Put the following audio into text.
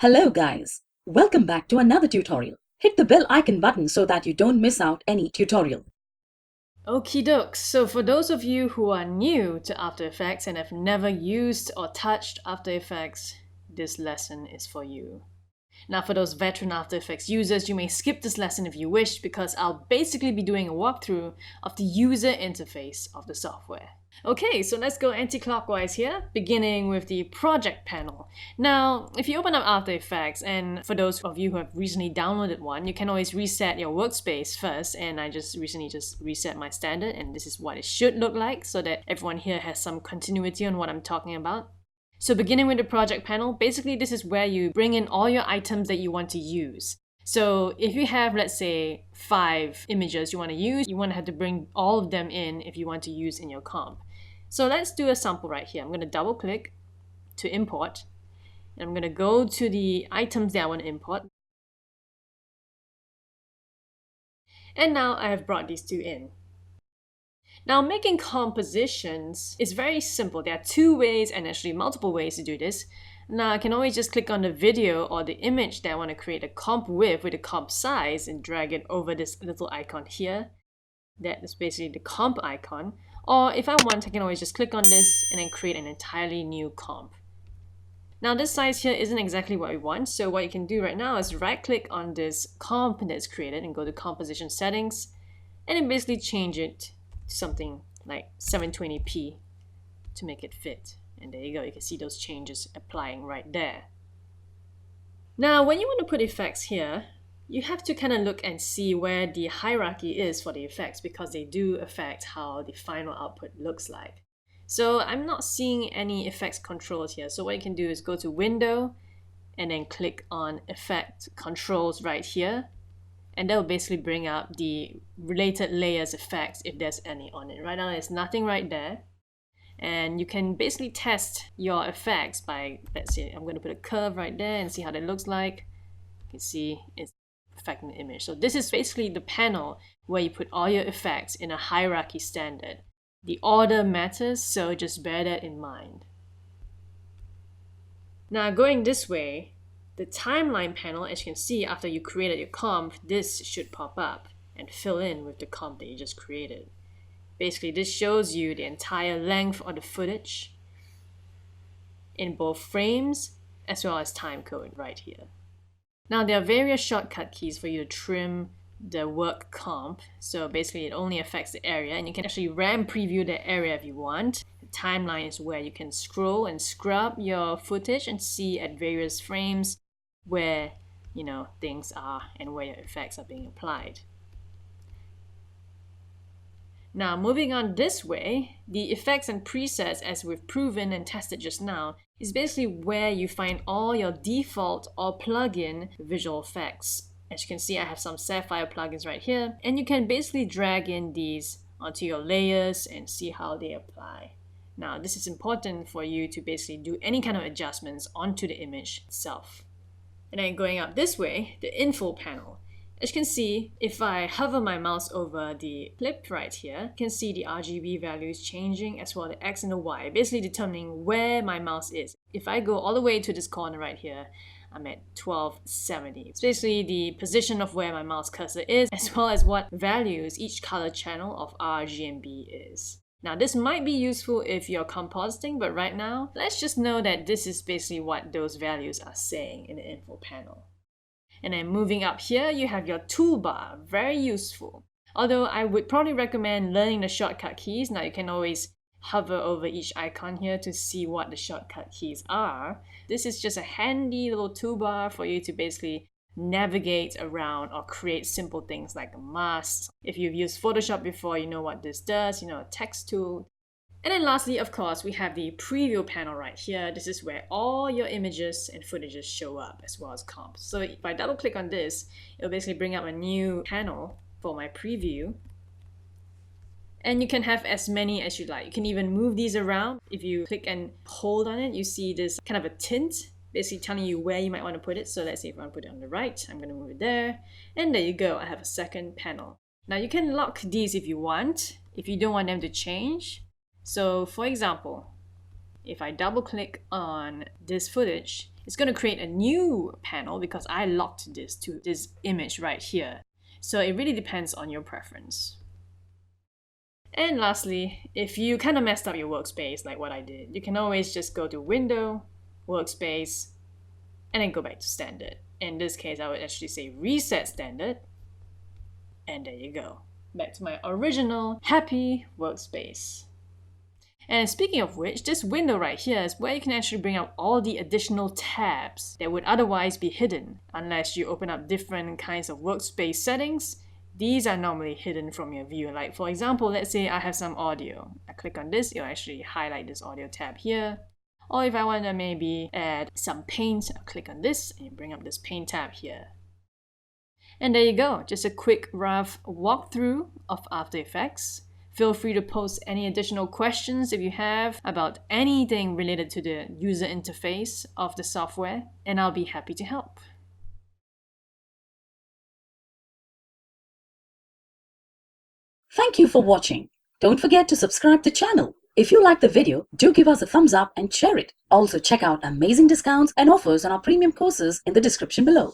Hello guys, welcome back to another tutorial. Hit the bell icon button so that you don't miss out any tutorial. Okie doke, so for those of you who are new to After Effects and have never used or touched After Effects, this lesson is for you. Now for those veteran After Effects users, you may skip this lesson if you wish because I'll basically be doing a walkthrough of the user interface of the software. Okay, so let's go anti-clockwise here, beginning with the project panel. Now, if you open up After Effects, and for those of you who have recently downloaded one, you can always reset your workspace first, and I just recently reset my standard, and this is what it should look like so that everyone here has some continuity on what I'm talking about. So beginning with the project panel, basically this is where you bring in all your items that you want to use. So if you have, let's say, 5 images you want to use, you want to have to bring all of them in if you want to use in your comp. So let's do a sample right here. I'm going to double click to import, and I'm going to go to the items that I want to import. And now I have brought these two in. Now making compositions is very simple. There are 2 ways and actually multiple ways to do this. Now I can always just click on the video or the image that I want to create a comp with a comp size and drag it over this little icon here. That is basically the comp icon. Or if I want, I can always just click on this and then create an entirely new comp. Now this size here isn't exactly what we want, so what you can do right now is right click on this comp that's created and go to composition settings and then basically change it to something like 720p to make it fit. And there you go, you can see those changes applying right there. Now when you want to put effects here, you have to kind of look and see where the hierarchy is for the effects because they do affect how the final output looks like. So I'm not seeing any effects controls here. So what you can do is go to Window and then click on Effect Controls right here. And that will basically bring up the related layers effects if there's any on it. Right now there's nothing right there. And you can basically test your effects by, let's say, I'm going to put a curve right there and see how that looks like. You can see it's affecting the image. So this is basically the panel where you put all your effects in a hierarchy standard. The order matters, so just bear that in mind. Now going this way, the timeline panel, as you can see after you created your comp, this should pop up and fill in with the comp that you just created. Basically, this shows you the entire length of the footage in both frames as well as timecode right here. Now there are various shortcut keys for you to trim the work comp. So basically it only affects the area, and you can actually RAM preview the area if you want. The timeline is where you can scroll and scrub your footage and see at various frames where things are and where your effects are being applied. Now moving on this way, the effects and presets, as we've proven and tested just now, is basically where you find all your default or plugin visual effects. As you can see, I have some Sapphire plugins right here, and you can basically drag in these onto your layers and see how they apply. Now this is important for you to basically do any kind of adjustments onto the image itself. And then going up this way, the info panel. As you can see, if I hover my mouse over the clip right here, you can see the RGB values changing as well the X and the Y, basically determining where my mouse is. If I go all the way to this corner right here, I'm at 1270. It's basically the position of where my mouse cursor is, as well as what values each color channel of RGB is. Now this might be useful if you're compositing, but right now, let's just know that this is basically what those values are saying in the info panel. And then moving up here, you have your toolbar, very useful. Although I would probably recommend learning the shortcut keys. Now you can always hover over each icon here to see what the shortcut keys are. This is just a handy little toolbar for you to basically navigate around or create simple things like masks. If you've used Photoshop before, you know what this does, a text tool. And then lastly, of course, we have the preview panel right here. This is where all your images and footages show up as well as comps. So if I double click on this, it'll basically bring up a new panel for my preview. And you can have as many as you like. You can even move these around. If you click and hold on it, you see this kind of a tint, basically telling you where you might want to put it. So let's say if I want to put it on the right, I'm going to move it there. And there you go, I have a second panel. Now you can lock these if you want, if you don't want them to change. So for example, if I double click on this footage, it's going to create a new panel because I locked this to this image right here. So it really depends on your preference. And lastly, if you kind of messed up your workspace like what I did, you can always just go to Window, Workspace, and then go back to Standard. In this case, I would actually say Reset Standard. And there you go. Back to my original happy workspace. And speaking of which, this window right here is where you can actually bring up all the additional tabs that would otherwise be hidden. Unless you open up different kinds of workspace settings, these are normally hidden from your view. Like for example, let's say I have some audio. I click on this, it'll actually highlight this audio tab here. Or if I want to maybe add some paint, I'll click on this and bring up this paint tab here. And there you go, just a quick rough walkthrough of After Effects. Feel free to post any additional questions if you have about anything related to the user interface of the software, and I'll be happy to help. Thank you for watching. Don't forget to subscribe to the channel. If you like the video, do give us a thumbs up and share it. Also check out amazing discounts and offers on our premium courses in the description below.